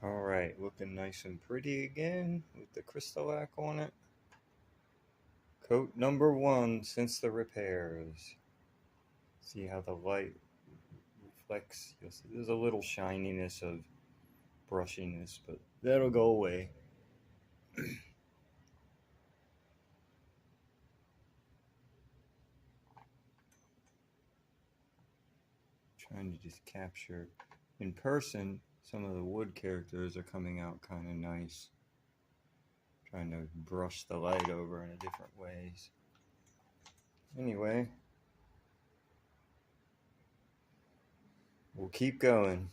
Alright, looking nice and pretty again with the crystal on it. Coat number 1 since the repairs. See how the light reflects. You'll see there's a little shininess of brushiness, but that'll go away. Trying to just capture in person. Some of the wood characters are coming out kind of nice. Trying to brush the light over in different ways. Anyway, we'll keep going.